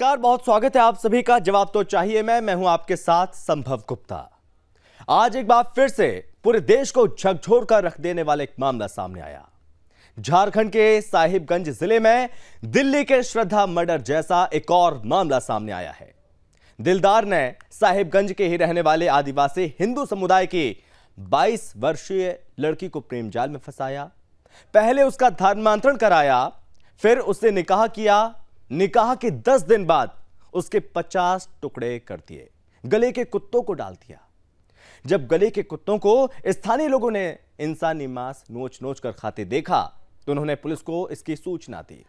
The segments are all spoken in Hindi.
नमस्कार, बहुत स्वागत है आप सभी का जवाब तो चाहिए मैं हूं आपके साथ संभव गुप्ता। आज एक बार फिर से पूरे देश को झकझोर कर रख देने वाला एक मामला सामने आया। झारखंड के साहिबगंज जिले में दिल्ली के श्रद्धा मर्डर जैसा एक और मामला सामने आया है। दिलदार ने साहिबगंज के ही रहने वाले आदिवासी हिंदू समुदाय की 22 वर्षीय लड़की को प्रेम जाल में फंसाया। पहले उसका धर्मांतरण कराया, फिर उससे निकाह किया। निकाह के 10 दिन बाद उसके 50 टुकड़े कर दिए, गले के कुत्तों को डाल दिया। जब गले के कुत्तों को स्थानीय लोगों ने इंसानी मांस नोच नोच कर खाते देखा तो उन्होंने पुलिस को इसकी सूचना दी।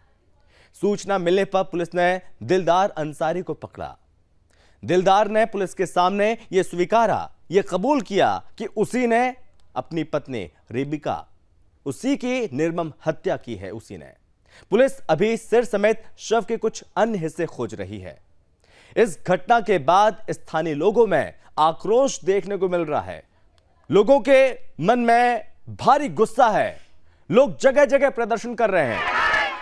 सूचना मिलने पर पुलिस ने दिलदार अंसारी को पकड़ा। दिलदार ने पुलिस के सामने यह स्वीकारा, यह कबूल किया कि उसी ने अपनी पत्नी रेबिका, उसी की निर्मम हत्या की है उसी ने। पुलिस अभी सिर समेत शव के कुछ अन्य हिस्से खोज रही है। इस घटना के बाद स्थानीय लोगों में आक्रोश देखने को मिल रहा है। लोगों के मन में भारी गुस्सा है। लोग जगह जगह प्रदर्शन कर रहे हैं।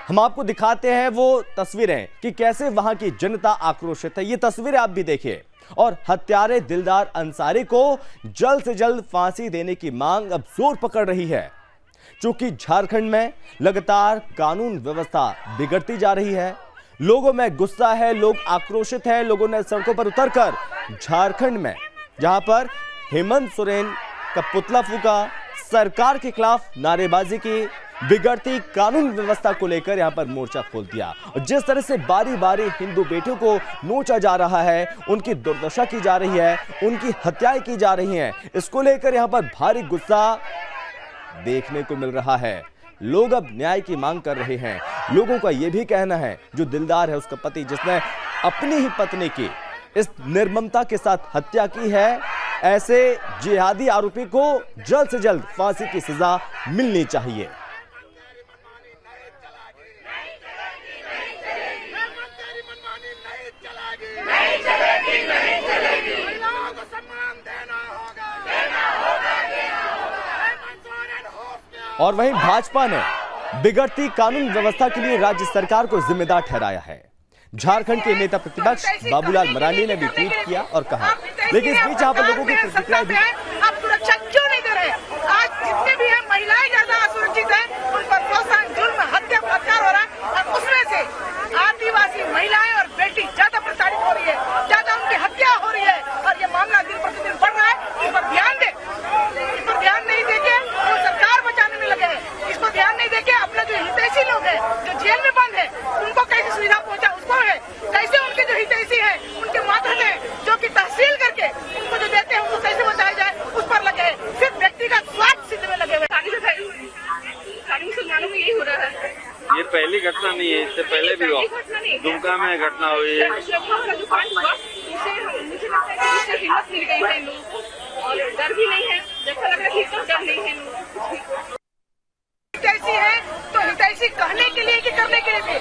हम आपको दिखाते हैं वो तस्वीरें कि कैसे वहां की जनता आक्रोशित है। ये तस्वीरें आप भी देखिए। और हत्यारे दिलदार अंसारी को जल्द से जल्द फांसी देने की मांग अब जोर पकड़ रही है। चूंकि झारखंड में लगातार कानून व्यवस्था बिगड़ती जा रही है, लोगों में गुस्सा है, लोग आक्रोशित हैं। लोगों ने सड़कों पर उतरकर झारखंड में जहां पर हेमंत सोरेन का पुतला फूका, सरकार के खिलाफ नारेबाजी की, बिगड़ती कानून व्यवस्था को लेकर यहां पर मोर्चा खोल दिया। और जिस तरह से बारी बारी हिंदू बेटियों को नोचा जा रहा है, उनकी दुर्दशा की जा रही है, उनकी हत्याएं की जा रही हैं, इसको लेकर यहां पर भारी गुस्सा देखने को मिल रहा है। लोग अब न्याय की मांग कर रहे हैं। लोगों का यह भी कहना है, जो दिलदार है उसका पति जिसने अपनी ही पत्नी की इस निर्ममता के साथ हत्या की है, ऐसे जिहादी आरोपी को जल्द से जल्द फांसी की सजा मिलनी चाहिए। और वहीं भाजपा ने बिगड़ती कानून व्यवस्था के लिए राज्य सरकार को जिम्मेदार ठहराया है। झारखंड के नेता प्रतिपक्ष बाबूलाल मरांडी ने भी ट्वीट किया और कहा, लेकिन इस बीच यहाँ पर लोगों की प्रतिक्रिया भी, आप सुरक्षा क्यों नहीं दे रहे? आज जितने भी हैं महिलाएं ज्यादा असुरक्षित हैं, उन पर प्रोत्साहन, जुल्म, हत्या, बलात्कार हो रहा है और उसमें से आदिवासी महिलाएं और बेटी ज्यादा प्रताड़ित हो रही है, ज्यादा उनकी हत्या हो रही है। और ये मामला दिन प्रतिदिन बढ़ रहा है। इस पर ध्यान दे, इस पर ध्यान नहीं देके वो सरकार बचाने में लगे हैं। इसको ध्यान नहीं देके अपने जो हितैषी लोग हैं, जो जेल में बंद है, उनको कैसे सुविधा पहुंचा उसको है, कैसे उनके जो हितैषी है, उनके माध्यम है जो कि तहसील करके उनको जो देते हैं उनको कैसे बचाया जाए, उस पर लगे हैं। सिर्फ व्यक्तिगत स्वार्थ सिद्ध में लगे हुए। मुसलमानों में यही हो रहा है। ये पहली घटना नहीं है, इससे पहले भी हुआ, दुमका में घटना हुई है। मुझे लगता है कि हिम्मत मिल गई है लोगों को और डर भी नहीं है। जैसा लग रहा है कि डर नहीं है। हितैषी है तो हितैषी कहने के लिए कि करने के लिए भी।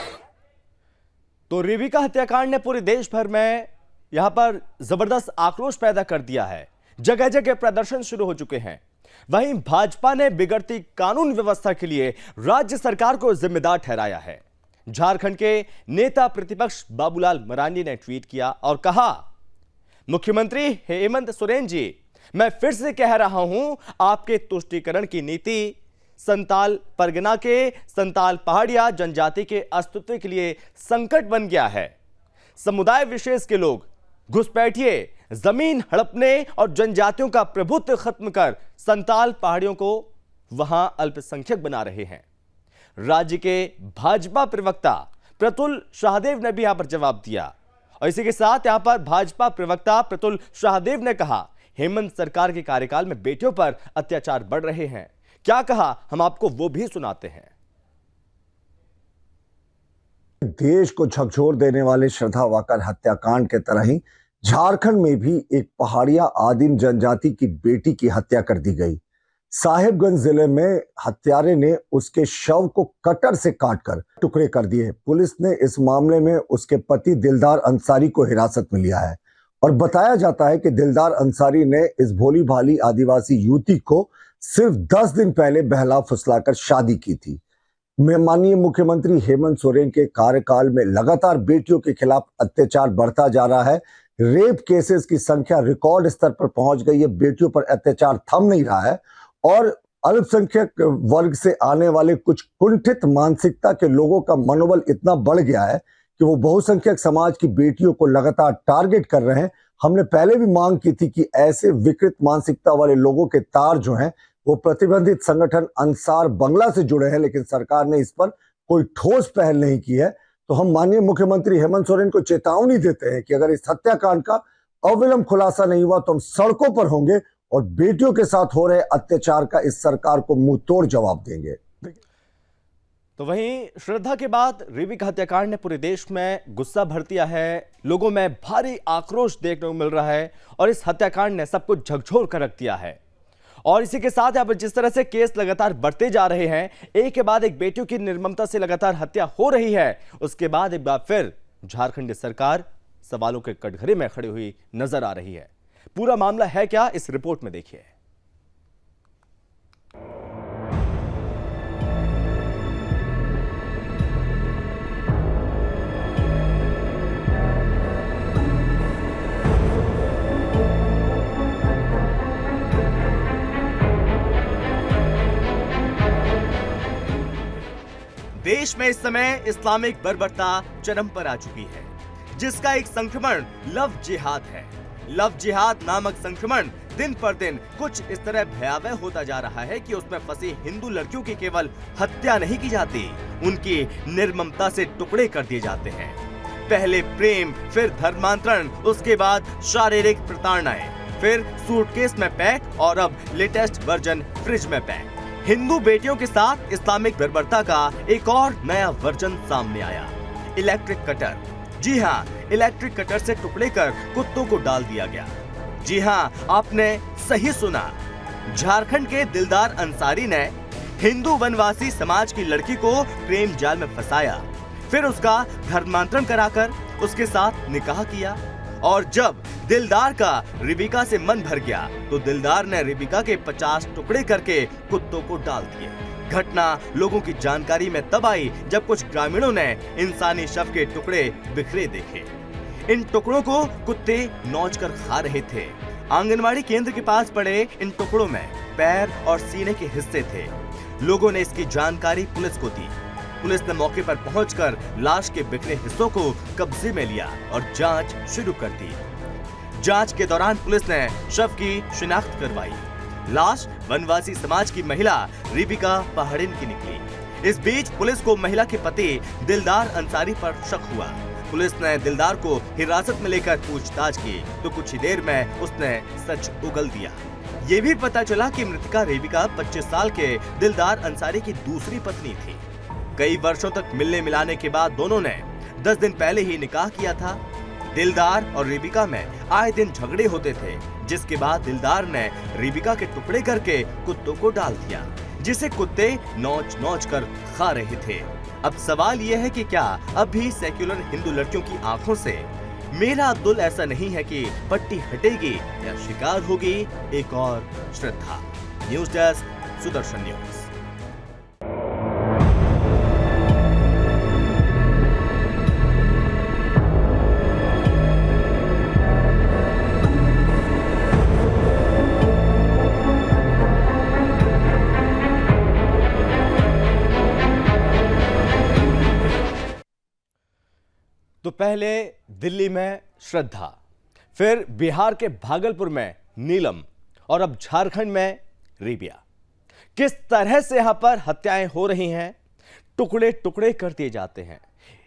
तो रेबिका हत्याकांड ने पूरे देश भर में यहां पर जबरदस्त आक्रोश पैदा कर दिया है। जगह जगह प्रदर्शन शुरू हो चुके हैं। वहीं भाजपा ने बिगड़ती कानून व्यवस्था के लिए राज्य सरकार को जिम्मेदार ठहराया है। झारखंड के नेता प्रतिपक्ष बाबूलाल मरांडी ने ट्वीट किया और कहा, मुख्यमंत्री हेमंत सोरेन जी, मैं फिर से कह रहा हूं, आपके तुष्टीकरण की नीति संताल परगना के संताल पहाड़िया जनजाति के अस्तित्व के लिए संकट बन गया है। समुदाय विशेष के लोग घुसपैठिए जमीन हड़पने और जनजातियों का प्रभुत्व खत्म कर संताल पहाड़ियों को वहां अल्पसंख्यक बना रहे हैं। राज्य के भाजपा प्रवक्ता प्रतुल शाहदेव ने भी यहां पर जवाब दिया। और इसी के साथ यहां पर भाजपा प्रवक्ता प्रतुल शाहदेव ने कहा, हेमंत सरकार के कार्यकाल में बेटियों पर अत्याचार बढ़ रहे हैं। क्या कहा, हम आपको वो भी सुनाते हैं। देश को झकझोर देने वाले श्रद्धा वाकर हत्याकांड के तरह ही झारखंड में भी एक पहाड़िया आदिम जनजाति की बेटी की हत्या कर दी गई। साहिबगंज जिले में हत्यारे ने उसके शव को कटर से काटकर टुकड़े कर दिए। पुलिस ने इस मामले में उसके पति दिलदार अंसारी को हिरासत में लिया है और बताया जाता है कि दिलदार अंसारी ने इस भोली भाली आदिवासी युवती को सिर्फ 10 दिन पहले बहला फुसलाकर शादी की थी। माननीय मुख्यमंत्री हेमंत सोरेन के कार्यकाल में लगातार बेटियों के खिलाफ अत्याचार बढ़ता जा रहा है। रेप केसेस की संख्या रिकॉर्ड स्तर पर पहुंच गई है। बेटियों पर अत्याचार थम नहीं रहा है और अल्पसंख्यक वर्ग से आने वाले कुछ कुंठित मानसिकता के लोगों का मनोबल इतना बढ़ गया है कि वो बहुसंख्यक समाज की बेटियों को लगातार टारगेट कर रहे हैं। हमने पहले भी मांग की थी कि ऐसे विकृत मानसिकता वाले लोगों के तार जो हैं वो प्रतिबंधित संगठन अंसार बंगला से जुड़े हैं, लेकिन सरकार ने इस पर कोई ठोस पहल नहीं की है। तो हम माननीय मुख्यमंत्री हेमंत सोरेन को चेतावनी देते हैं कि अगर इस हत्याकांड का अविलंब खुलासा नहीं हुआ तो हम सड़कों पर होंगे और बेटियों के साथ हो रहे अत्याचार का इस सरकार को मुंह तोड़ जवाब देंगे। तो वहीं श्रद्धा के बाद रेबिका हत्याकांड ने पूरे देश में गुस्सा भर दिया है। लोगों में भारी आक्रोश देखने को मिल रहा है और इस हत्याकांड ने सबको झकझोर कर रख दिया है। और इसी के साथ यहाँ पर जिस तरह से केस लगातार बढ़ते जा रहे हैं, एक के बाद एक बेटियों की निर्ममता से लगातार हत्या हो रही है, उसके बाद एक बार फिर झारखंड सरकार सवालों के कटघरे में खड़ी हुई नजर आ रही है। पूरा मामला है क्या, इस रिपोर्ट में देखिए। देश में इस समय इस्लामिक बर्बरता चरम पर आ चुकी है, जिसका एक संक्रमण लव जिहाद है। लव जिहाद नामक संक्रमण दिन पर दिन कुछ इस तरह भयावह होता जा रहा है कि उसमें फंसी हिंदू लड़कियों की केवल हत्या नहीं की जाती, उनकी निर्ममता से टुकड़े कर दिए जाते हैं। पहले प्रेम, फिर धर्मांतरण, उसके बाद शारीरिक प्रताड़नाएं, फिर सूटकेस में पैक और अब लेटेस्ट वर्जन फ्रिज में पैक। हिंदू बेटियों के साथ इस्लामिक बर्बरता का एक और नया वर्जन सामने आया, इलेक्ट्रिक कटर। जी हाँ, इलेक्ट्रिक कटर से टुकड़े कर कुत्तों को डाल दिया गया। जी हाँ, आपने सही सुना। झारखंड के दिलदार अंसारी ने हिंदू वनवासी समाज की लड़की को प्रेम जाल में फंसाया, फिर उसका धर्मांतरण कराकर उसके साथ निकाह किया और जब दिलदार का रेबिका से मन भर गया तो दिलदार ने रेबिका के 50 टुकड़े करके कुत्तों को डाल दिए। घटना लोगों की जानकारी में तब आई जब कुछ ग्रामीणों ने इंसानी शव के टुकड़े बिखरे देखे। इन टुकड़ों को कुत्ते नोच कर खा रहे थे। आंगनवाड़ी केंद्र के पास पड़े इन टुकड़ों में पैर और सीने के हिस्से थे। लोगों ने इसकी जानकारी पुलिस को दी। पुलिस ने मौके पर पहुंचकर लाश के बिखरे हिस्सों को कब्जे में लिया और जांच शुरू कर दी। जांच के दौरान पुलिस ने शव की शिनाख्त करवाई। लाश वनवासी समाज की महिला रेबिका पहाड़िन की निकली। इस बीच पुलिस को महिला के पति दिलदार अंसारी पर शक हुआ। पुलिस ने दिलदार को हिरासत में लेकर पूछताछ की तो कुछ ही देर में उसने सच उगल दिया। ये भी पता चला कि मृतका रेबिका 25 साल के दिलदार अंसारी की दूसरी पत्नी थी। कई वर्षों तक मिलने मिलाने के बाद दोनों ने 10 दिन पहले ही निकाह किया था। दिलदार और रेबिका में आए दिन झगड़े होते थे, जिसके बाद दिलदार ने रेबिका के टुकड़े करके कुत्तों को डाल दिया, जिसे कुत्ते नोच नोच कर खा रहे थे। अब सवाल यह है कि क्या अब भी सेक्युलर हिंदू लड़कियों की आंखों से मेरा अब्दुल ऐसा नहीं है कि पट्टी हटेगी या शिकार होगी एक और Shraddha. News desk, Sudarshan news. तो पहले दिल्ली में श्रद्धा, फिर बिहार के भागलपुर में नीलम और अब झारखंड में रेबिया। किस तरह से यहां पर हत्याएं हो रही हैं, टुकड़े टुकड़े कर दिए जाते हैं।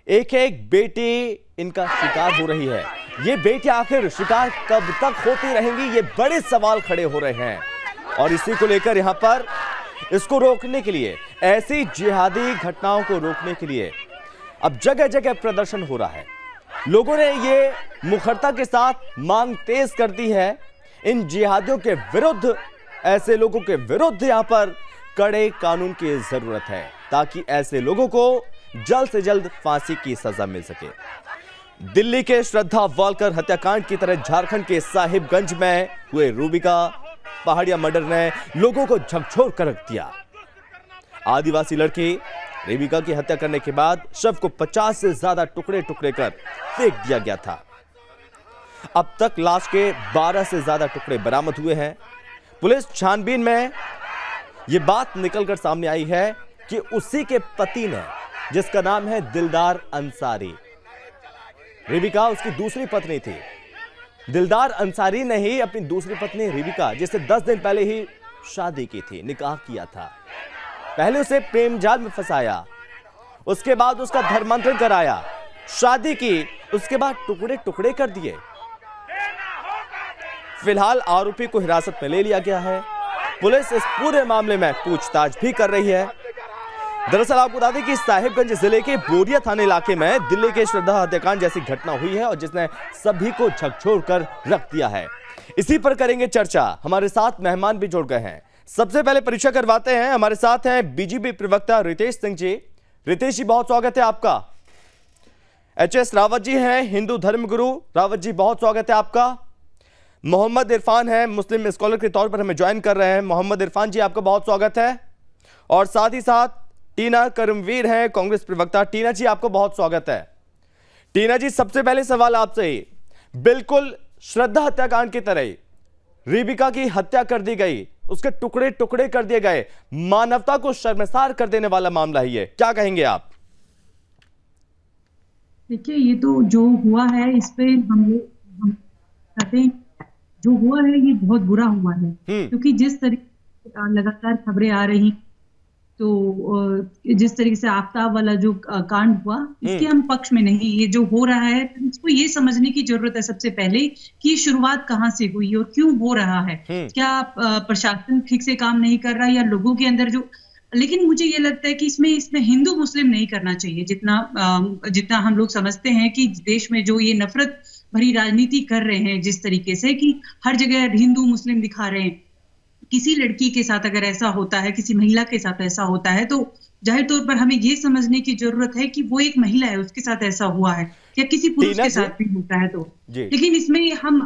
एक एक बेटी इनका शिकार हो रही है। ये बेटी आखिर शिकार कब तक होती रहेंगी, ये बड़े सवाल खड़े हो रहे हैं। और इसी को लेकर यहां पर इसको रोकने के लिए, ऐसी जिहादी घटनाओं को रोकने के लिए अब जगह जगह प्रदर्शन हो रहा है। लोगों ने ये मुखरता के साथ मांग तेज कर दी है। इन जिहादियों के विरुद्ध, ऐसे लोगों के विरुद्ध यहां पर कड़े कानून की जरूरत है, ताकि ऐसे लोगों को जल्द से जल्द फांसी की सजा मिल सके। दिल्ली के श्रद्धा वालकर हत्याकांड की तरह झारखंड के साहिबगंज में हुए रेबिका पहाड़िया मर्डर ने लोगों को झकझोर कर रख दिया। आदिवासी लड़की रेबिका की हत्या करने के बाद शव को 50 से ज्यादा टुकड़े टुकड़े कर फेंक दिया गया था। अब तक लाश के 12 से ज्यादा टुकड़े बरामद हुए हैं। पुलिस छानबीन में यह बात निकलकर सामने आई है कि उसी के पति ने, जिसका नाम है दिलदार अंसारी, रेबिका उसकी दूसरी पत्नी थी। दिलदार अंसारी ने ही अपनी दूसरी पत्नी रेबिका, जिससे 10 दिन पहले ही शादी की थी, निकाह किया था, पहले उसे प्रेम जाल में फंसाया, उसके बाद उसका धर्मांतरण कराया, शादी की, उसके बाद टुकड़े टुकड़े कर दिए। फिलहाल आरोपी को हिरासत में ले लिया गया है। पुलिस इस पूरे मामले में पूछताछ भी कर रही है। दरअसल आपको बता दें कि साहिबगंज जिले के बोरिया थाना इलाके में दिल्ली के श्रद्धा हत्याकांड जैसी घटना हुई है और जिसने सभी को झकझोर कर रख दिया है। इसी पर करेंगे चर्चा। हमारे साथ मेहमान भी जुड़ गए हैं। सबसे पहले परिचय करवाते हैं। हमारे साथ हैं बीजेपी प्रवक्ता रितेश सिंह जी। रितेश जी, बहुत स्वागत है आपका। एच.एस. रावत जी हैं, हिंदू धर्मगुरु। रावत जी, बहुत स्वागत है आपका। मोहम्मद इरफान है, मुस्लिम स्कॉलर के तौर पर हमें ज्वाइन कर रहे हैं। मोहम्मद इरफान जी, आपका बहुत स्वागत है। और साथ ही साथ टीना करमवीर हैं, कांग्रेस प्रवक्ता। टीना जी, आपको बहुत स्वागत है। टीना जी, सबसे पहले सवाल आपसे ही, बिल्कुल श्रद्धा हत्याकांड की तरह रेबिका की हत्या कर दी गई, उसके टुकड़े टुकड़े कर दिए गए, मानवता को शर्मसार कर देने वाला मामला ही है, क्या कहेंगे आप? देखिए, ये तो जो हुआ है इस पे हम कहते हैं, जो हुआ है ये बहुत बुरा हुआ है। क्योंकि जिस तरीके से लगातार खबरें आ रही, तो जिस तरीके से आफ्ताब वाला जो कांड हुआ, इसके हम पक्ष में नहीं। ये जो हो रहा है, इसको ये समझने की जरूरत है सबसे पहले कि शुरुआत कहाँ से हुई और क्यों हो रहा है। क्या प्रशासन ठीक से काम नहीं कर रहा है या लोगों के अंदर जो, लेकिन मुझे ये लगता है कि इसमें हिंदू मुस्लिम नहीं करना चाहिए। जितना हम लोग समझते हैं कि देश में जो ये नफरत भरी राजनीति कर रहे हैं, जिस तरीके से कि हर जगह हिंदू मुस्लिम दिखा रहे हैं, किसी लड़की के साथ अगर ऐसा होता है, किसी महिला के साथ ऐसा होता है, तो जाहिर तौर पर हमें ये समझने की जरूरत है कि वो एक महिला है, उसके साथ ऐसा हुआ है, या किसी पुरुष के साथ भी होता है तो। लेकिन इसमें हम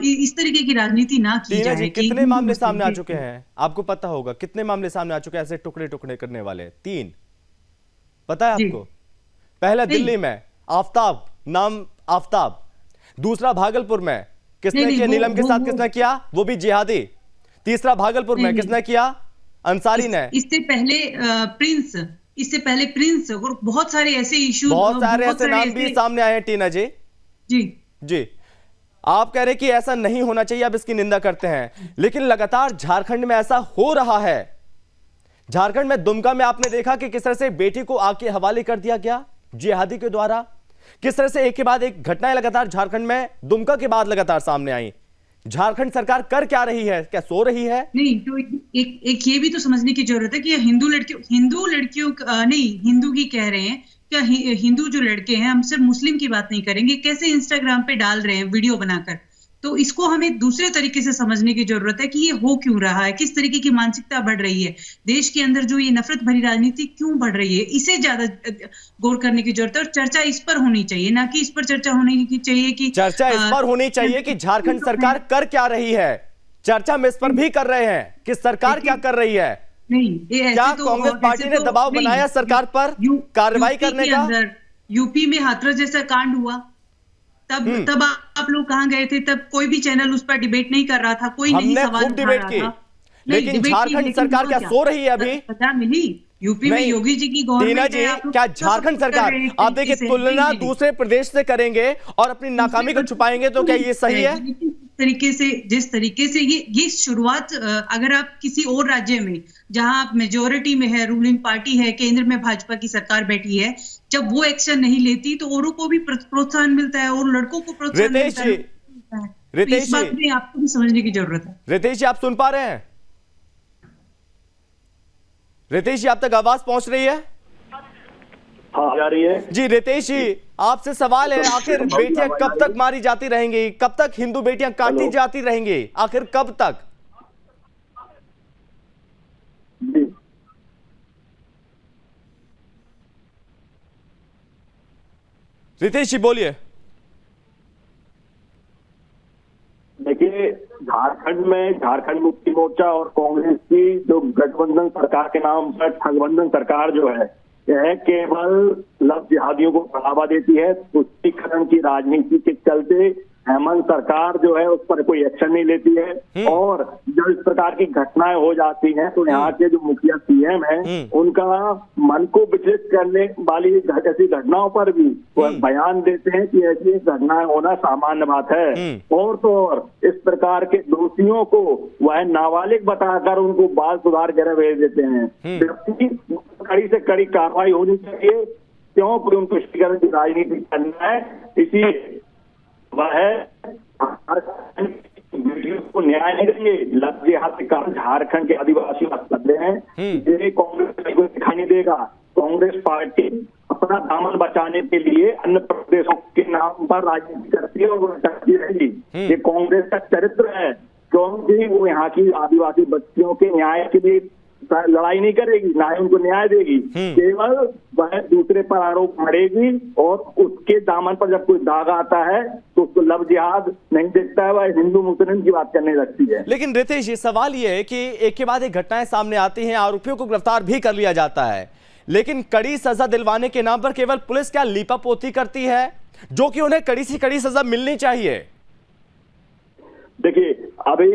इस तरीके की राजनीति ना की जाए। कितने मामले सामने आ चुके हैं, आपको पता होगा? कितने मामले सामने आ चुके हैं ऐसे टुकड़े टुकड़े करने वाले? 3 पता है आपको? पहला दिल्ली में आफ्ताब, नाम आफ्ताब। दूसरा भागलपुर में, किसने किया? नीलम के साथ किसने किया? वो भी जिहादी। तीसरा भागलपुर में किसने किया? अंसारी ने। इससे पहले प्रिंस और बहुत सारे ऐसे इशू, बहुत सारे ऐसे नाम भी सामने आए हैं। टीना जी जी, आप कह रहे हैं कि ऐसा नहीं होना चाहिए, आप इसकी निंदा करते हैं, लेकिन लगातार झारखंड में ऐसा हो रहा है। झारखंड में दुमका में आपने देखा कि किस तरह से बेटी को आग के हवाले कर दिया गया जिहादी के द्वारा। किस तरह से एक के बाद एक घटनाएं लगातार झारखंड में दुमका के बाद लगातार सामने आई। झारखंड सरकार कर क्या रही है? क्या सो रही है? नहीं, तो एक ये भी तो समझने की जरूरत है कि हिंदू लड़कियों नहीं, हिंदू की कह रहे हैं क्या? हिंदू जो लड़के हैं, हम सिर्फ मुस्लिम की बात नहीं करेंगे, कैसे इंस्टाग्राम पे डाल रहे हैं वीडियो बनाकर, तो इसको हमें दूसरे तरीके से समझने की जरूरत है कि ये हो क्यों रहा है, किस तरीके की मानसिकता बढ़ रही है देश के अंदर, जो ये नफरत भरी राजनीति क्यों बढ़ रही है, इसे ज्यादा गौर करने की जरूरत है। और चर्चा इस पर होनी चाहिए, ना कि इस पर चर्चा होनी चाहिए कि चर्चा इस पर होनी चाहिए कि झारखंड सरकार कर क्या रही है। चर्चा हम इस पर भी कर रहे हैं कि सरकार क्या कर रही है। नहीं, क्या कांग्रेस पार्टी ने दबाव बनाया सरकार पर कार्रवाई करने का? यूपी में हाथरस जैसा कांड हुआ, तब आप लोग कहां गए थे? तब कोई भी चैनल उस पर डिबेट नहीं कर रहा था, कोई नहीं सवाल उठा रहा था। लेकिन झारखंड सरकार क्या सो रही है? अभी पता मिली यूपी में योगी जी की गवर्नमेंट है। क्या झारखंड सरकार, आप देखिए, तुलना दूसरे प्रदेश से करेंगे और अपनी नाकामी को छुपाएंगे, तो क्या ये सही है? जिस तरीके से ये शुरुआत, अगर आप किसी और राज्य में जहां आप मेजोरिटी में है, रूलिंग पार्टी है, केंद्र में भाजपा की सरकार बैठी है, जब वो एक्शन नहीं लेती तो औरों को भी प्रोत्साहन मिलता है और लड़कों को प्रोत्साहन मिलता है। रितेश इस बात में आपको भी समझने की जरूरत है। रितेश जी, आप सुन पा रहे हैं? रितेश जी, आप तक आवाज पहुंच रही है? हाँ, जा रही है जी। रितेश जी, आपसे सवाल है, आखिर बेटियां कब तक मारी जाती रहेंगी? कब तक हिंदू बेटियां काटी जाती रहेंगी? आखिर कब तक? रितेश जी, बोलिए। देखिए, झारखंड मुक्ति मोर्चा और कांग्रेस की जो गठबंधन सरकार के नाम पर ठगबंधन सरकार जो है, यह केवल लव जिहादियों को बढ़ावा देती है। तुष्टीकरण की राजनीति के चलते हेमंत सरकार जो है उस पर कोई एक्शन नहीं लेती है, और जब इस प्रकार की घटनाएं हो जाती हैं तो यहाँ के जो मुखिया सीएम हैं उनका मन को विचलित करने वाली ऐसी घटनाओं पर भी वह बयान देते हैं कि ऐसी घटनाएं होना सामान्य बात है, और तो और इस प्रकार के दोषियों को वह नाबालिग बताकर उनको बाल सुधार गृह भेज देते हैं। जबकि कड़ी से कड़ी कार्रवाई होनी चाहिए, क्योंकि उन तुष्टीकरण की राजनीति करना है। इसी वह को न्याय नहीं देंगे। लव जिहाद के कारण झारखंड के आदिवासी बात कर रहे हैं, ये कांग्रेस को दिखाई नहीं देगा। कांग्रेस पार्टी अपना दामन बचाने के लिए अन्य प्रदेशों के नाम पर राजनीति करती है और वो करती रहेगी। ये कांग्रेस का चरित्र है, क्योंकि वो यहाँ की आदिवासी बच्चियों के न्याय के लिए लड़ाई नहीं करेगी, ना ही उनको न्याय देगी, केवल वह दूसरे पर आरोप मढ़ेगी, और उसके दामन पर जब कोई दाग आता है तो उसको लव जिहाद नहीं देखता है, वह हिंदू मुस्लिम की बात करने लगती है। लेकिन रितेश, ये सवाल ये है कि एक के बाद एक घटनाएं सामने आती हैं, आरोपियों को गिरफ्तार भी कर लिया जाता है, लेकिन कड़ी सजा दिलवाने के नाम पर केवल पुलिस क्या लीपापोती करती है, जो कि उन्हें कड़ी से कड़ी सजा मिलनी चाहिए। देखिए, अभी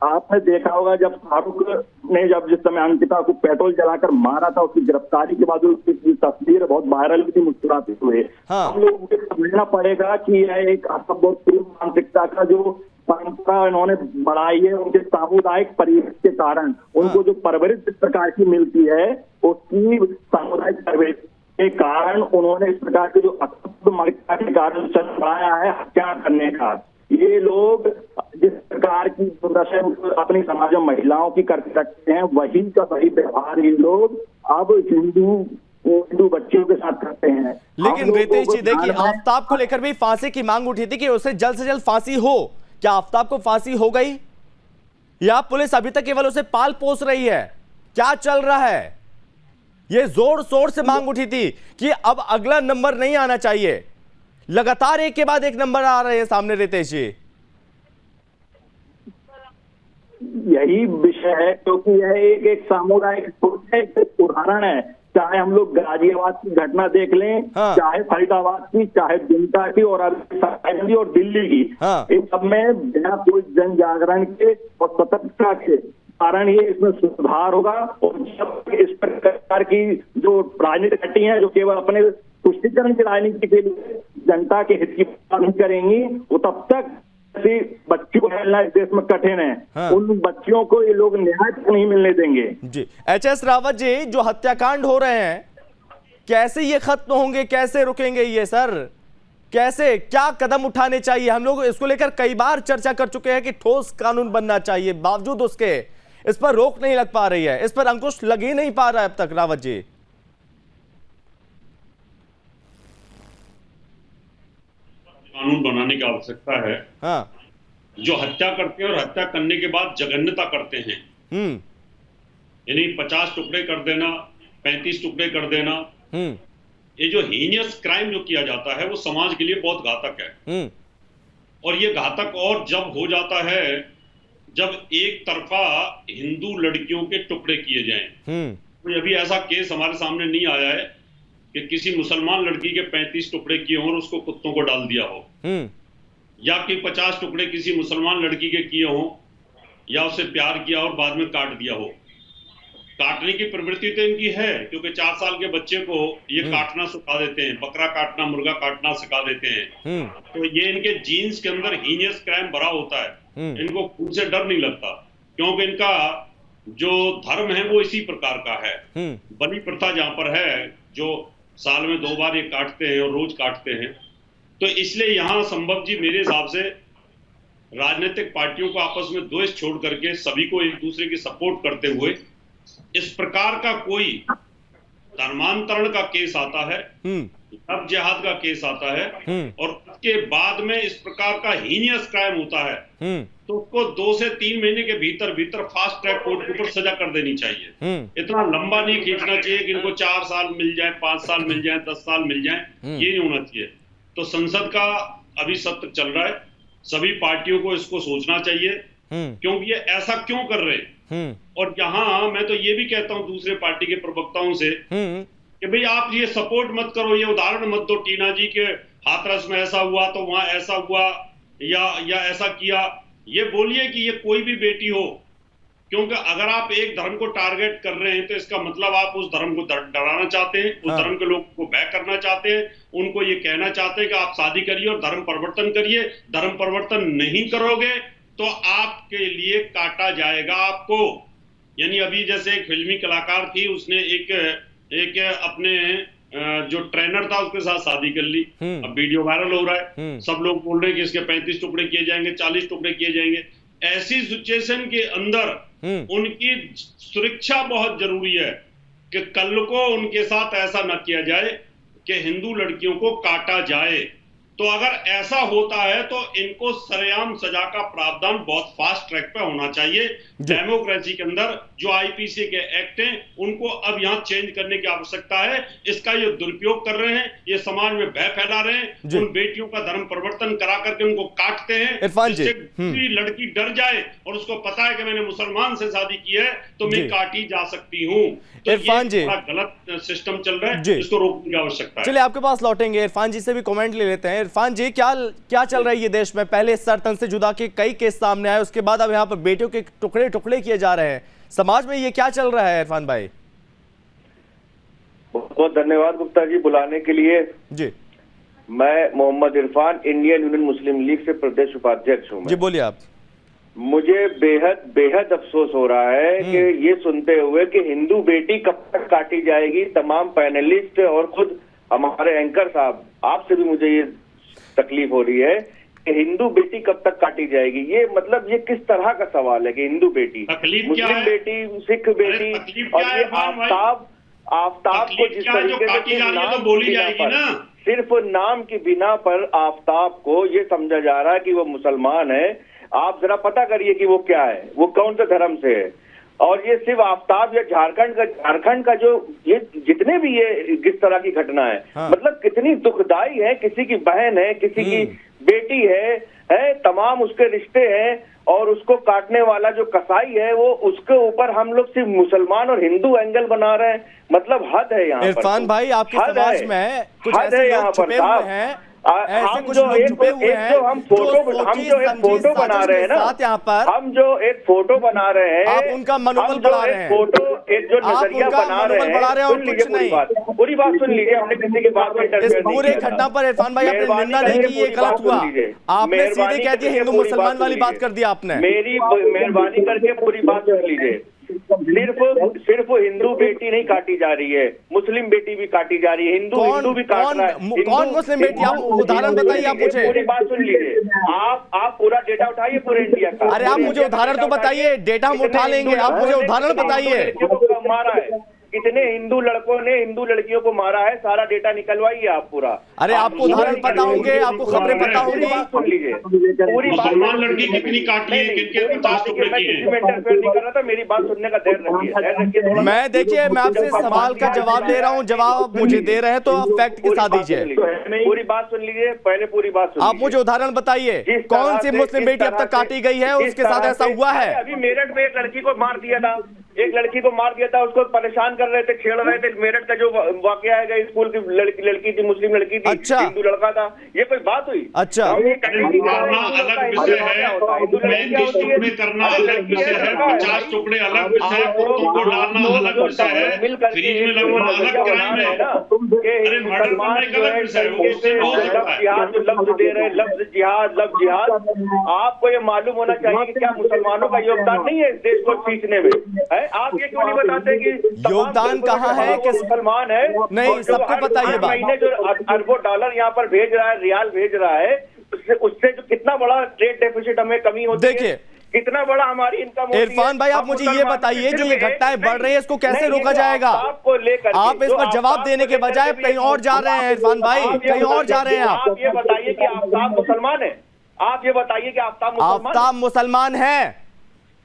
आपने देखा होगा जब शाहरुख ने जिस समय अंकिता को पेट्रोल जलाकर मारा था, उसकी गिरफ्तारी के बाद उसकी तस्वीर बहुत वायरल हुई थी मुस्कुराते हुए। हम लोगों को समझना पड़ेगा कि यह एक बहुत पूर्व मानसिकता का जो परंपरा इन्होंने बढ़ाई है, उनके सामुदायिक परिवेश के कारण उनको जो परवरिश इस प्रकार की मिलती है, उसकी सामुदायिक परिवेश के कारण उन्होंने इस प्रकार के जो मानसिकता के कारण चल बढ़ाया है हत्या करने का। ये लोग जिस प्रकार की अपनी समाज में महिलाओं की करके रखते हैं, वही का वही व्यवहार ये लोग अब हिंदू बच्चियों के साथ करते हैं। लेकिन रितेश जी देखिए, आफ्ताब को लेकर भी फांसी की मांग उठी थी कि उसे जल्द से जल्द फांसी हो। क्या आफ्ताब को फांसी हो गई, या पुलिस अभी तक केवल उसे पाल पोस रही है? क्या चल रहा है? ये जोर शोर से मांग उठी थी कि अब अगला नंबर नहीं आना चाहिए, लगातार एक के बाद एक नंबर आ रहे हैं सामने। रितेश जी, यही विषय है, क्योंकि यह एक सामुदायिक उदाहरण है। चाहे हम लोग गाजियाबाद की घटना देख लें, चाहे फरीदाबाद की, चाहे दुमका की, और अभी और दिल्ली की, इन सब में बिना कोई जन जागरण के और सतर्कता के कारण ही इसमें सुधार होगा। और इस प्रकार की जो राजनीति पार्टी है, जो केवल अपने तुष्टीकरण की राजनीति के लिए जनता के हित की बात नहीं करेंगी, वो तब तक बच्चों को मिलना इस देश में कठिन है। उन बच्चियों को ये लोग न्याय तक नहीं मिलने देंगे। जी, एचएस रावत जी, जो हत्याकांड हो रहे हैं कैसे ये खत्म होंगे, कैसे रुकेंगे ये सर? कैसे, क्या कदम उठाने चाहिए? हम लोग इसको लेकर कई बार चर्चा कर चुके हैं कि ठोस कानून बनना चाहिए, बावजूद उसके इस पर रोक नहीं लग पा रही है, इस पर अंकुश लग ही नहीं पा रहा है अब तक। रावत जी, कानून बनाने की आवश्यकता है। जो हत्या करते हैं और हत्या करने के बाद जघन्यता करते हैं, यानी 50 टुकड़े कर देना, 35 टुकड़े कर देना, ये जो हीनियस क्राइम जो किया जाता है वो समाज के लिए बहुत घातक है। और ये घातक और जब हो जाता है जब एक तरफा हिंदू लड़कियों के टुकड़े किए जाएं। तो अभी ऐसा केस हमारे सामने नहीं आया है कि किसी मुसलमान लड़की के 35 टुकड़े किए हों और उसको कुत्तों को डाल दिया हो, या कि 50 टुकड़े किसी मुसलमान लड़की के किए हों, या उसे प्यार किया और बाद में काट दिया हो। काटने की प्रवृत्ति तो इनकी है, क्योंकि 4 साल के बच्चे को ये काटना सिखा देते हैं, बकरा काटना, मुर्गा काटना सिखा देते हैं। तो ये इनके जीन्स के अंदर हीनियस क्राइम भरा होता है। इनको खुद से डर नहीं लगता, क्योंकि इनका जो धर्म है वो इसी प्रकार का है। बलि प्रथा जहां पर है, जो साल में 2 बार ये काटते हैं और रोज काटते हैं, तो इसलिए यहाँ संभव जी मेरे हिसाब से राजनीतिक पार्टियों को आपस में द्वेष छोड़ करके सभी को एक दूसरे की सपोर्ट करते हुए इस प्रकार का कोई धर्मांतरण का केस आता है, लव जिहाद का केस आता है, और उसके बाद में इस प्रकार का हीनियस क्राइम होता है, तो उसको 2 से 3 महीने के भीतर फास्ट ट्रैक कोर्ट के ऊपर सजा कर देनी चाहिए। इतना लंबा नहीं खींचना चाहिए कि इनको 4 साल मिल जाए, 5 साल मिल जाए, 10 साल मिल जाए, ये नहीं होना चाहिए। तो संसद का अभी सत्र चल रहा है, सभी पार्टियों को इसको सोचना चाहिए, क्योंकि ये ऐसा क्यों कर रहे हैं। और यहाँ मैं तो ये भी कहता हूँ दूसरे पार्टी के प्रवक्ताओं से कि भाई आप ये सपोर्ट मत करो, ये उदाहरण मत दो टीना जी के हाथरस में ऐसा हुआ तो वहां ऐसा हुआ या ऐसा किया। ये बोलिए कि ये कोई भी बेटी हो, क्योंकि अगर आप एक धर्म को टारगेट कर रहे हैं तो इसका मतलब आप उस धर्म को डराना चाहते हैं, उस धर्म के लोग को बैक करना चाहते हैं, उनको ये कहना चाहते हैं कि आप शादी करिए और धर्म परिवर्तन करिए। धर्म परिवर्तन नहीं करोगे तो आपके लिए काटा जाएगा आपको। यानी अभी जैसे एक फिल्मी कलाकार थी, उसने एक अपने जो ट्रेनर था उसके साथ शादी कर ली। अब वीडियो वायरल हो रहा है, सब लोग बोल रहे हैं कि इसके 35 टुकड़े किए जाएंगे, 40 टुकड़े किए जाएंगे। ऐसी सिचुएशन के अंदर उनकी सुरक्षा बहुत जरूरी है कि कल को उनके साथ ऐसा न किया जाए कि हिंदू लड़कियों को काटा जाए। तो अगर ऐसा होता है तो इनको सरेआम सजा का प्रावधान बहुत फास्ट ट्रैक पे होना चाहिए। डेमोक्रेसी के अंदर जो आईपीसी के एक्ट हैं उनको अब यहाँ चेंज करने की आवश्यकता है। इसका ये दुरुपयोग कर रहे हैं, ये समाज में भय फैला रहे हैं, उन बेटियों का धर्म परिवर्तन करा करके उनको काटते हैं, जिससे दूसरी लड़की डर जाए और उसको पता है कि मैंने मुसलमान से शादी की है तो मैं काटी जा सकती हूँ। तो इरफान जी, गलत सिस्टम चल रहा है, इसको रोकने की आवश्यकता है। चलिए आपके पास लौटेंगे, इरफान जी से भी कमेंट ले लेते हैं। इरफान जी, क्या चल रहा है ये देश में? पहले सरतन से जुदा के कई केस सामने आए, उसके बाद अब यहाँ पर बेटियों के टुकड़े टुकड़े किए जा रहे हैं। समाज में ये क्या चल रहा है इरफान भाई? बहुत बहुत धन्यवाद गुप्ता जी बुलाने के लिए। जी, मैं मोहम्मद इरफान, इंडियन यूनियन मुस्लिम लीग से प्रदेश उपाध्यक्ष हूँ। जी बोलिए आप। मुझे बेहद अफसोस हो रहा है कि ये सुनते हुए कि हिंदू बेटी कब तक काटी जाएगी। तमाम पैनलिस्ट और खुद हमारे एंकर साहब, आपसे भी मुझे ये तकलीफ हो रही है कि हिंदू बेटी कब तक काटी जाएगी। ये मतलब ये किस तरह का सवाल है कि हिंदू बेटी, मुस्लिम बेटी, सिख बेटी, और ये आफ्ताब को जिस तरीके से सिर्फ नाम की बिना पर आफ्ताब को ये समझा जा रहा है कि वो मुसलमान है। आप जरा पता करिए कि वो क्या है, वो कौन से धर्म से है। और ये सिर्फ आफ्ताब या झारखंड का जो ये जितने भी ये किस तरह की घटना है, मतलब कितनी दुखदाई है। किसी की बहन है, किसी की बेटी है, तमाम उसके रिश्ते हैं, और उसको काटने वाला जो कसाई है वो उसके ऊपर हम लोग सिर्फ मुसलमान और हिंदू एंगल बना रहे हैं। मतलब हद है यहाँ पर। इरफान भाई, आपके समाज में कुछ हद है यहाँ पर साहब। हम जो एक फोटो बना रहे हैं ना, यहाँ पर हम जो एक फोटो बना रहे हैं, आप उनका मनोबल बढ़ा रहे हैं, फोटो एक जो नजरिया बना रहे हैं, सुन लीजिए पूरी बात सुन लीजिए। हमने किसी की बात में इस पूरे घटना पर इरफान भाई आपने निंदा नहीं की, ये गलत हुआ। आपने सीधे कह दिया हिंदू मुसलमान वाली बात कर दी आपने। मेरी मेहरबानी करके पूरी बात सुन लीजिए। सिर्फ हिंदू बेटी नहीं काटी जा रही है, मुस्लिम बेटी भी काटी जा रही है, हिंदू भी काट रहा है। कौन मुस्लिम बेटी? आप उदाहरण बताइए आप मुझे। पूरी बात सुन लीजिए, आप पूरा डेटा उठाइए पूरे इंडिया का। अरे आप मुझे उदाहरण तो बताइए, डेटा हम उठा लेंगे, आप मुझे उदाहरण बताइए। मारा है, कितने हिंदू लड़कों ने हिंदू लड़कियों को मारा है, सारा डेटा निकलवाइए आप पूरा। अरे आपको उदाहरण पता होंगे, आपको खबरें पता होंगी। सुन लीजिए पूरी मुसलमान लड़की कितनी काटी है, किनके 50 टुकड़े किए हैं। मैं इंटरफेयर नहीं कर रहा था, मेरी बात सुनने का धैर्य रखिए। मैं देखिए, मैं आपसे सवाल का जवाब दे रहा हूँ, जवाब मुझे दे रहे हैं तो आप फैक्ट के साथ दीजिए। पूरी बात सुन लीजिए, पहले पूरी बात सुन। आप मुझे उदाहरण बताइए, कौन सी मुस्लिम बेटी अब तक काटी गई है, उसके साथ ऐसा हुआ है? अभी मेरठ में एक लड़की को मार दिया था, उसको परेशान कर रहे थे, छेड़ रहे थे। मेरठ का जो वाकया है, स्कूल की लड़की थी, मुस्लिम लड़की थी, अच्छा, हिंदू लड़का था, ये कोई बात हुई? अच्छा, अलग विषय है, 35 टुकड़े करना अलग विषय है, 50 टुकड़े अलग विषय है, तुमको डालना अलग विषय है, फ्रीज में लगवाना अलग क्राइम है। अरे मर्डर करने का अलग विषय है, उससे हो सकता है। जो लफ्ज दे रहे, लफ्ज जिहाद, आपको ये मालूम होना चाहिए कि क्या मुसलमानों का योगदान नहीं है इस देश को खींचने में? आप ये क्यों नहीं बताते कि योगदान कहाँ है, किस मुसलमान है? नहीं, सबको पता है ये बात। महीने जो अरबों डॉलर यहाँ पर भेज रहा है, रियाल भेज रहा है, उससे जो कितना बड़ा ट्रेड डेफिसिट हमें कमी होती है, देखिए कितना बड़ा हमारी इनकम होती है। इरफान भाई, आप मुझे ये बताइए, जो ये घटनाएं बढ़ रही है इसको कैसे रोका जाएगा? आपको लेकर आप इस पर जवाब देने के बजाय कहीं और जा रहे हैं। इरफान भाई, कहीं और जा रहे हैं आप ये बताइए कि आफ्ताब मुसलमान है? आप ये बताइए कि आफ्ताब मुसलमान है?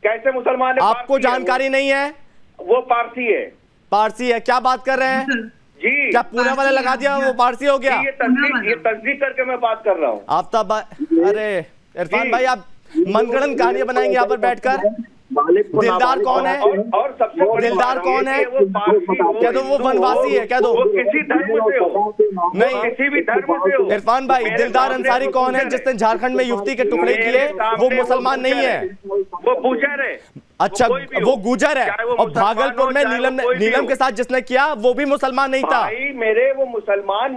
कैसे मुसलमान है? आपको जानकारी नहीं है? वो पारसी है। पारसी है? क्या बात कर रहे हैं जी? क्या पूरे वाले लगा दिया वो पारसी हो गया? ये तस्दीक करके मैं बात कर रहा हूँ। आफ्ताब, अरे इरफान भाई, आप मनगढ़ंत कहानियां बनाएंगे यहाँ पर बैठकर? दिलदार कौन है? और सबसे बड़ी दिलदार बात कौन ये है? कि वो पारसी हो, कह दो वो हिंदू वनवासी हो, है, कह दो। वो किसी धर्म से हो, नहीं, किसी भी धर्म से हो। इरफान भाई, मेरे दिलदार सामने अंसारी कौन है जिसने झारखंड में युवती के टुकड़े किए? वो मुसलमान नहीं है, वो गुजर है। अच्छा वो गुजर है। और भागलपुर में नीलम के साथ जिसने किया वो भी मुसलमान नहीं था। भाई मेरे वो मुसलमान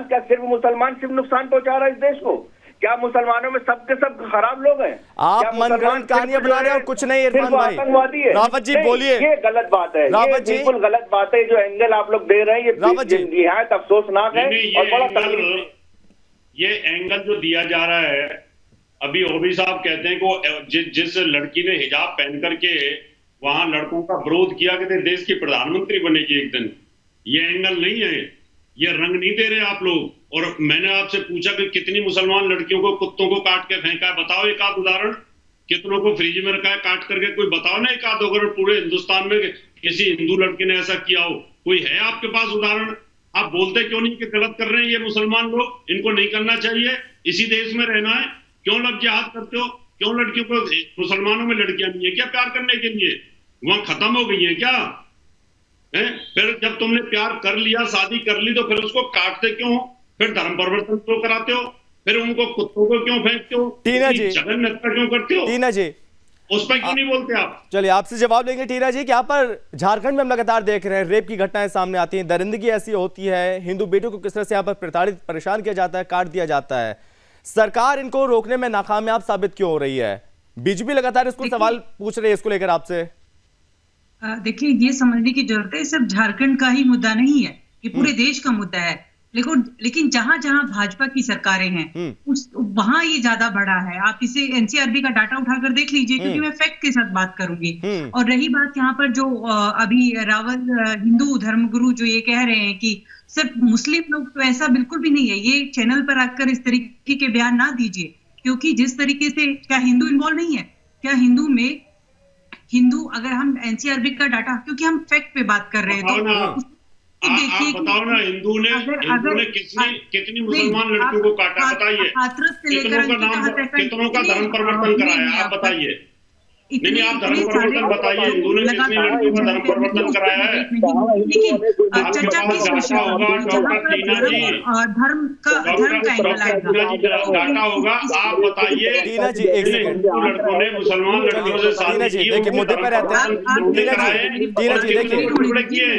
क्या सिर्फ मुसलमान सिर्फ नुकसान पहुंचा रहा है इस देश को? क्या मुसलमानों में सब के सब खराब लोग हैं? आप मनगढ़ंत कहानियां बना रहे हो, कुछ नहीं इरफान भाई। आतंकवादी है। रावत जी बोलिए। ये गलत बात है, रावत जी बिल्कुल गलत बात है। जो एंगल आप लोग दे रहे हैं ये रावत जी निहायत अफसोसनाक है और बड़ा तकलीफ। ये एंगल जो दिया जा रहा है, अभी ओबी साहब कहते हैं कि जिस लड़की ने हिजाब पहन करके वहां लड़कों का विरोध किया कि देश की प्रधानमंत्री बनेगी एक दिन, ये एंगल नहीं है, ये रंग नहीं दे रहे आप लोग। और मैंने आपसे पूछा कि कितनी मुसलमान लड़कियों को कुत्तों को काट के फेंका है, बताओ एक आध उदाहरण। कितनों को फ्रिज में रखा है काट करके, कोई बताओ ना एक आध उदाहरण पूरे हिंदुस्तान में किसी हिंदू लड़के ने ऐसा किया हो, कोई है आपके पास उदाहरण? आप बोलते क्यों नहीं कि गलत कर रहे हैं ये मुसलमान लोग, इनको नहीं करना चाहिए, इसी देश में रहना है? क्यों लग जिहाद करते हो? क्यों लड़कियों को, मुसलमानों में लड़कियां नहीं है क्या प्यार करने के लिए? वहां खत्म हो गई है क्या? फिर जब तुमने प्यार कर लिया, शादी कर ली, तो फिर उसको काटते क्यों हो? फिर धर्म परिवर्तन क्यों कराते हो? फिर उनको कुत्तों को क्यों फेंकते हो? टीना जी जघन्य हत्या क्यों करते हो? टीना जी उस पर क्यों नहीं बोलते आप? चलिए आपसे जवाब लेंगे टीना जी कि यहाँ पर झारखंड में हम लगातार देख रहे हैं रेप की घटनाएं सामने आती हैं, दरिंदगी ऐसी होती है, हिंदू बेटों को किस तरह से यहाँ पर प्रताड़ित परेशान किया जाता है, काट दिया जाता है। सरकार इनको रोकने में नाकामयाब साबित क्यों हो रही है? बीजेपी लगातार इसको सवाल पूछ रही है इसको लेकर आपसे। देखिए ये समझने की जरूरत है सिर्फ झारखंड का ही मुद्दा नहीं है, ये पूरे देश का मुद्दा है। लेकिन जहां जहां भाजपा की सरकारें हैं वहां ये ज्यादा बड़ा है। आप इसे एनसीआरबी का डाटा उठाकर देख लीजिए, क्योंकि मैं फैक्ट के साथ बात करूंगी। और रही बात यहाँ पर जो अभी रावल हिंदू धर्मगुरु जो ये कह रहे हैं कि सिर्फ मुस्लिम लोग, तो ऐसा बिल्कुल भी नहीं है। ये चैनल पर आकर इस तरीके के बयान ना दीजिए, क्योंकि जिस तरीके से, क्या हिंदू इन्वॉल्व नहीं है? क्या हिंदू अगर हम एनसीआरबी का डाटा, क्योंकि हम फैक्ट पे बात कर रहे हैं, तो आप बताओ ना, हिंदू ने कितनी मुसलमान लड़कियों को काटा? बताइए। कितनों का धर्म परिवर्तन कराया? आप बताइए। नहीं आप धर्म परिवर्तन बताइए, हिंदू ने कितनी लड़कियों का धर्म परिवर्तन कराया है? लेकिन चर्चा किस विषय होगा? डॉक्टर टीना जी धर्म का डाटा होगा, आप बताइए। टीना जी एक सेकंड, हिंदू लड़कों ने मुसलमान लड़कियों से शादी की, देखिए मुद्दे पर रहते हैं। टीना जी देखिए,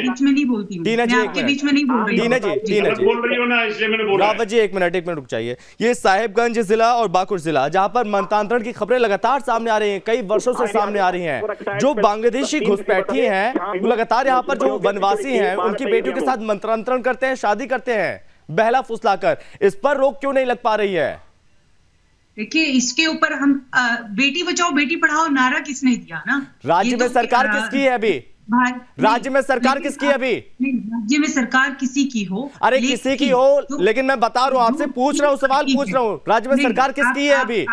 बीच में नहीं बोलती हूँ, टीना जी आपके बीच में नहीं बोल रही। टीना जी बोल रही हो ना, इसलिए मैंने बोला। रावत जी एक मिनट रुक जाइए। ये साहिबगंज जिला और बाकुर जिला जहां पर मनतांत्रण की खबरें लगातार सामने आ रही हैं, कई वर्षों से सामने आ रही हैं। जो बांग्लादेशी घुसपैठी हैं वो लगातार यहाँ पर जो वनवासी हैं उनकी बेटियों के साथ मंत्रांतरण करते हैं, शादी करते हैं बहला फुसलाकर। इस पर रोक क्यों नहीं लग पा रही है? देखिए इसके ऊपर हम बेटी बचाओ बेटी पढ़ाओ नारा किसने दिया ना? राज्य में सरकार किसकी है अभी? राज्य में सरकार किसकी है अभी? राज्य में सरकार किसी की हो, अरे किसी की हो, लेकिन मैं बता रहा हूँ, आपसे पूछ रहा हूँ, सवाल पूछ रहा हूँ, राज्य में सरकार किसकी है अभी?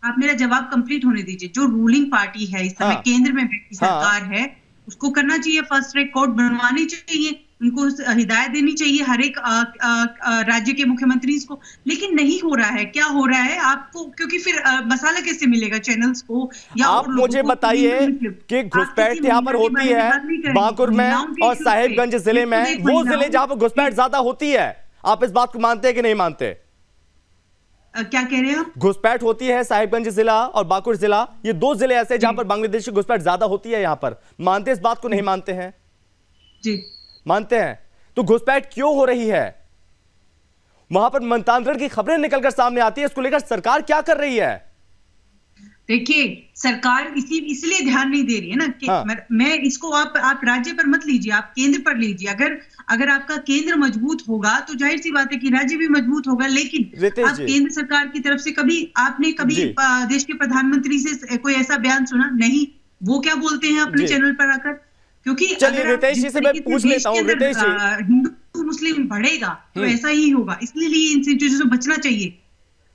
आप मेरा जवाब कंप्लीट होने दीजिए। जो रूलिंग पार्टी है इस समय केंद्र में बैठी सरकार है, उसको करना चाहिए, फास्ट ट्रैक कोर्ट बनवानी चाहिए, उनको हिदायत देनी चाहिए हर एक राज्य के मुख्यमंत्री को। लेकिन नहीं हो रहा है। क्या हो रहा है आपको? क्योंकि फिर मसाला कैसे मिलेगा चैनल्स को? या आप मुझे बताइए कि घुसपैठ यहाँ पर होती है बांकुर में और साहिबगंज जिले में, वो जिले जहाँ पर घुसपैठ ज्यादा होती है, आप इस बात को मानते हैं कि नहीं मानते? क्या कह रहे हैं आप? घुसपैठ होती है साहिबगंज जिला और बाकुर जिला, ये दो जिले ऐसे जहां पर बांग्लादेशी घुसपैठ ज्यादा होती है। यहां पर मानते इस बात को? नहीं मानते हैं? जी मानते हैं। तो घुसपैठ क्यों हो रही है? वहां पर मनतांत्रण की खबरें निकलकर सामने आती है, इसको लेकर सरकार क्या कर रही है? देखिए सरकार इसलिए ध्यान नहीं दे रही है ना कि मैं इसको आप राज्य पर मत लीजिए, आप केंद्र पर लीजिए। अगर आपका केंद्र मजबूत होगा तो जाहिर सी बात है कि राज्य भी मजबूत होगा। लेकिन आप केंद्र सरकार की तरफ से आपने कभी देश के प्रधानमंत्री से कोई ऐसा बयान सुना? नहीं। वो क्या बोलते हैं अपने चैनल पर आकर? क्योंकि रितेश जी से मैं पूछ लेता हूं, रितेश जी, हिंदू मुस्लिम बढ़ेगा तो ऐसा ही होगा। इसलिए इन चीजों से बचना चाहिए।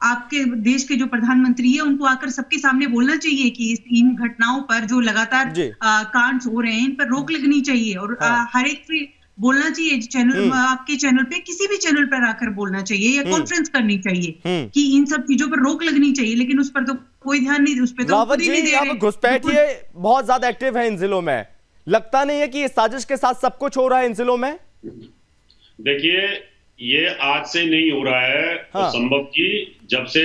आपके देश के जो प्रधानमंत्री है उनको आकर सबके सामने बोलना चाहिए कि इन घटनाओं पर जो लगातार कांड हो रहे हैं इन पर रोक लगनी चाहिए। और हर एक बोलना चाहिए चैनल, आपके चैनल पे, किसी भी चैनल पर आकर बोलना चाहिए या कॉन्फ्रेंस करनी चाहिए कि इन सब चीजों पर रोक लगनी चाहिए, लेकिन उस पर तो कोई ध्यान नहीं, उस पर तो रावत जी आप घुसपैठिए बहुत ज्यादा एक्टिव है इन जिलों में, लगता नहीं है कि इस साजिश के साथ सब कुछ हो रहा है इन जिलों में? देखिए ये आज से नहीं हो रहा है। हाँ। तो संभव जी जब से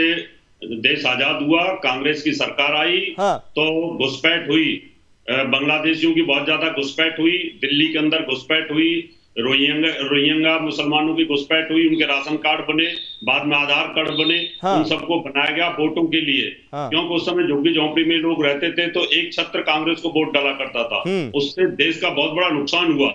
देश आजाद हुआ, कांग्रेस की सरकार आई, हाँ। तो घुसपैठ हुई, बांग्लादेशियों की बहुत ज्यादा घुसपैठ हुई, दिल्ली के अंदर घुसपैठ हुई, रोहिंग्या मुसलमानों की घुसपैठ हुई, उनके राशन कार्ड बने, बाद में आधार कार्ड बने। हाँ। उन सबको बनाया गया वोटों के लिए। हाँ। क्योंकि उस समय झुग्गी झोंपड़ी में लोग रहते थे, तो एक छत्र कांग्रेस को वोट डाला करता था, उससे देश का बहुत बड़ा नुकसान हुआ।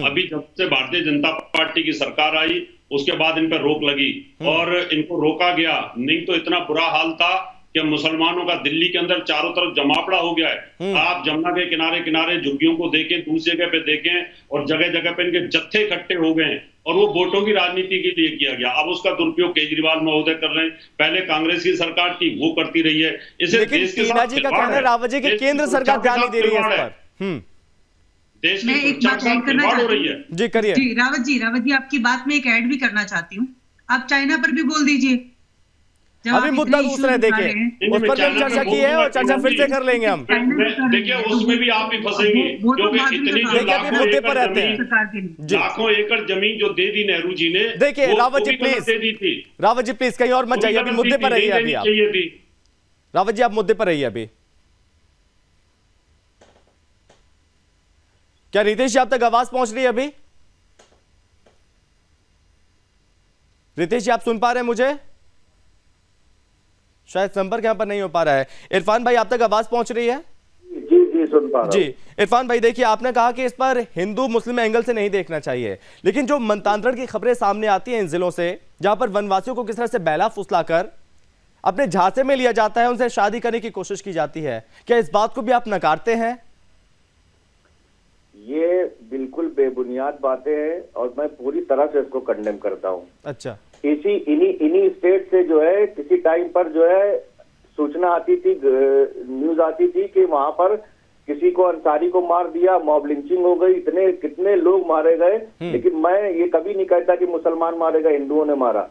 अभी जब से भारतीय जनता पार्टी की सरकार आई, उसके बाद इन पर रोक लगी और इनको रोका गया, नहीं तो इतना बुरा हाल था कि मुसलमानों का दिल्ली के अंदर चारों तरफ जमावड़ा हो गया है। आप जमुना के किनारे किनारे झुग्गियों को देखें, दूसरी जगह पे देखें, और जगह जगह पे इनके जत्थे इकट्ठे हो गए, और वो वोटों की राजनीति के लिए किया गया। अब उसका दुरुपयोग केजरीवाल महोदय कर रहे हैं, पहले कांग्रेस की सरकार थी वो करती रही है। इसे देश के साथ जी का कहना है रावत जी की केंद्र सरकार ध्यान नहीं दे रही है इस पर। देश में एक बात ऐड करना हो रही है। जी करिए। जी रावत जी आपकी बात में एक ऐड भी करना चाहती हूँ। आप चाइना पर भी बोल दीजिए। अभी मुद्दा दूसरा देखिए, उस पर भी चर्चा की है और चर्चा फिर से कर लेंगे हम। देखिए उसमें भी आप ही फंसेंगे, क्योंकि इतनी जो मुद्दे पर रहते हैं, लाखों एकड़ जमीन जो दे दी नेहरू जी ने, देखिए रावत जी प्लीज, रावत जी प्लीज कहीं और मत जाइए, अभी मुद्दे पर रहिए। अभी आप रावत जी आप मुद्दे पर रहिए। अभी क्या रितेश जी आप तक आवाज पहुंच रही है? अभी रितेश जी आप सुन पा रहे हैं मुझे? शायद संपर्क यहां पर नहीं हो पा रहा है। इरफान भाई आप तक आवाज पहुंच रही है? जी सुन पा रहा हूं। जी इरफान भाई देखिए, आपने कहा कि इस पर हिंदू मुस्लिम एंगल से नहीं देखना चाहिए, लेकिन जो मनतांत्रण की खबरें सामने आती हैं इन जिलों से, जहां पर वनवासियों को किस तरह से बहला फुसलाकर अपने झांसे में लिया जाता है, उनसे शादी करने की कोशिश की जाती है, क्या इस बात को भी आप नकारते हैं? ये बिल्कुल बेबुनियाद बातें हैं और मैं पूरी तरह से इसको कंडेम करता हूँ। अच्छा। इन्हीं स्टेट से जो है किसी टाइम पर जो है सूचना आती थी, न्यूज आती थी कि वहां पर किसी को अंसारी को मार दिया, मॉब लिंचिंग हो गई, इतने कितने लोग मारे गए। लेकिन मैं ये कभी नहीं कहता कि मुसलमान मारे गए, हिंदुओं ने मारा।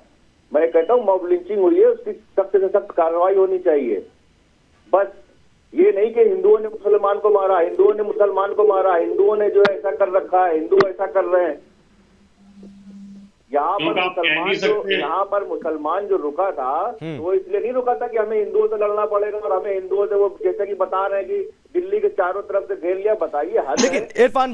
मैं कहता हूँ मॉब लिंचिंग हुई है, उसकी सख्त से सख्त कार्रवाई होनी चाहिए। बस ये नहीं कि हिंदुओं ने मुसलमान को मारा, हिंदुओं ने मुसलमान को मारा, हिंदुओं ने जो ऐसा कर रखा है, हिंदू ऐसा कर रहे हैं। यहाँ पर मुसलमान जो रुका था वो इसलिए नहीं रुका था कि हमें हिंदुओं से लड़ना पड़ेगा और हमें हिंदुओं से, वो जैसे कि बता रहे हैं कि दिल्ली के चारों तरफ से घेर लिया। बताइए लेकिन इरफान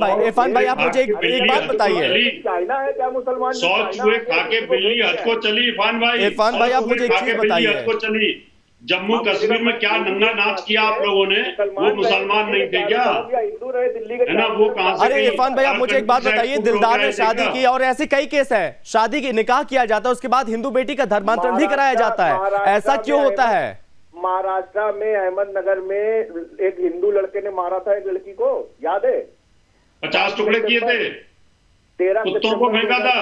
भाई आप मुझे एक बात बताइए, चाइना है क्या मुसलमान? खा के बिल्ली हद को चली। इरफान भाई आप मुझे एक चीज बताइए, जम्मू कश्मीर में क्या नंगा नाच किया आप लोगों ने? वो मुसलमान नहीं थे क्या? हिंदू रहे दिल्ली के, है ना? वो कहां से? अरे इरफान भाई आप मुझे एक बात बताइए, दिलदार ने शादी की और ऐसे कई केस है, शादी की निकाह किया जाता है, उसके बाद हिंदू बेटी का धर्मांतरण भी कराया जाता है, ऐसा क्यों होता है? महाराष्ट्र में अहमदनगर में एक हिंदू लड़के ने मारा था एक लड़की को, याद है? 50 टुकड़े किए थे, 13 कुत्तों को फेंका था,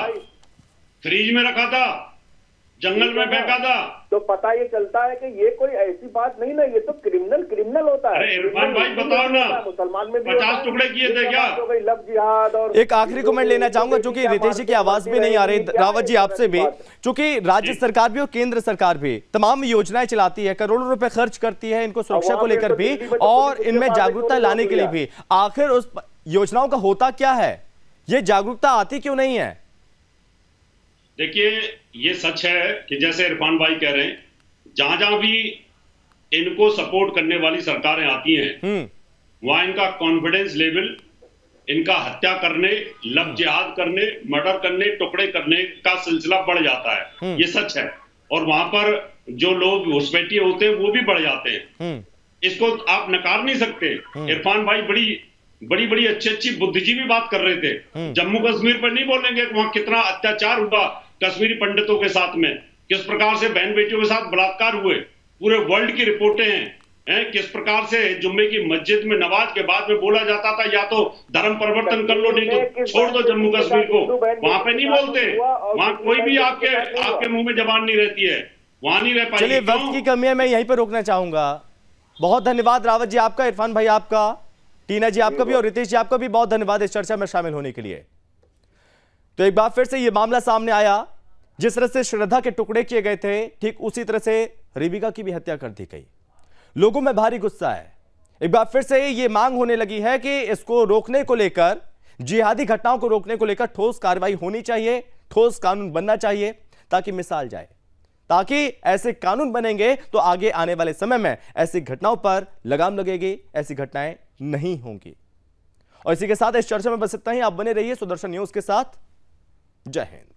फ्रीज में रखा था, जंगल में फेंका था। तो पता ये चलता है कि ये कोई ऐसी बात नहीं ना, ये तो क्रिमिनल होता है। अरे इरफान भाई बताओ ना, मुसलमान में भी 50 टुकड़े किए थे क्या? लव जिहाद। और एक आखिरी कमेंट लेना चाहूंगा, चूंकि रितेश जी की आवाज भी नहीं आ रही, रावत जी आपसे भी, चूंकि राज्य सरकार भी और केंद्र सरकार भी तमाम योजनाएं चलाती है, करोड़ों रुपए खर्च करती है इनको सुरक्षा को लेकर भी और इनमें जागरूकता लाने के लिए भी, आखिर उस योजनाओं का होता क्या है? ये जागरूकता आती क्यों नहीं है? देखिए ये सच है कि जैसे इरफान भाई कह रहे हैं, जहां जहां भी इनको सपोर्ट करने वाली सरकारें आती हैं वहां इनका कॉन्फिडेंस लेवल, इनका हत्या करने, लव जिहाद करने, मर्डर करने, टुकड़े करने का सिलसिला बढ़ जाता है। ये सच है। और वहां पर जो लोग घुसपैठिए होते हैं वो भी बढ़ जाते हैं, इसको आप नकार नहीं सकते। इरफान भाई बड़ी अच्छी बुद्धिजीवी बात कर रहे थे। जम्मू कश्मीर पर नहीं बोलेंगे कि वहां कितना अत्याचार हुआ कश्मीरी पंडितों के साथ में, किस प्रकार से बहन बेटियों के साथ बलात्कार हुए, पूरे वर्ल्ड की रिपोर्टें हैं। किस प्रकार से जुम्मे की मस्जिद में नमाज के बाद में बोला जाता था या तो धर्म परिवर्तन कर लो, नहीं तो छोड़ दो जम्मू कश्मीर को। वहां पे नहीं बोलते, वहां कोई भी आपके मुंह में जबान नहीं रहती है, वहां नहीं रह पाएगी। चलिए वक्त की कमी है, मैं यहीं पर रोकना चाहूंगा। बहुत धन्यवाद रावत जी आपका, इरफान भाई आपका, टीना जी आपका भी और रितेश जी आपका भी बहुत धन्यवाद इस चर्चा में शामिल होने के लिए। तो एक बार फिर से यह मामला सामने आया, जिस तरह से श्रद्धा के टुकड़े किए गए थे, ठीक उसी तरह से रिबिका की भी हत्या कर दी गई। लोगों में भारी गुस्सा है। एक बार फिर से यह मांग होने लगी है कि इसको रोकने को लेकर, जिहादी घटनाओं को रोकने को लेकर ठोस कार्रवाई होनी चाहिए, ठोस कानून बनना चाहिए, ताकि मिसाल जाए, ताकि ऐसे कानून बनेंगे तो आगे आने वाले समय में ऐसी घटनाओं पर लगाम लगेगी, ऐसी घटनाएं नहीं होंगी। और इसी के साथ इस चर्चा में बस इतना ही। आप बने रहिए सुदर्शन न्यूज के साथ। जय हिंद।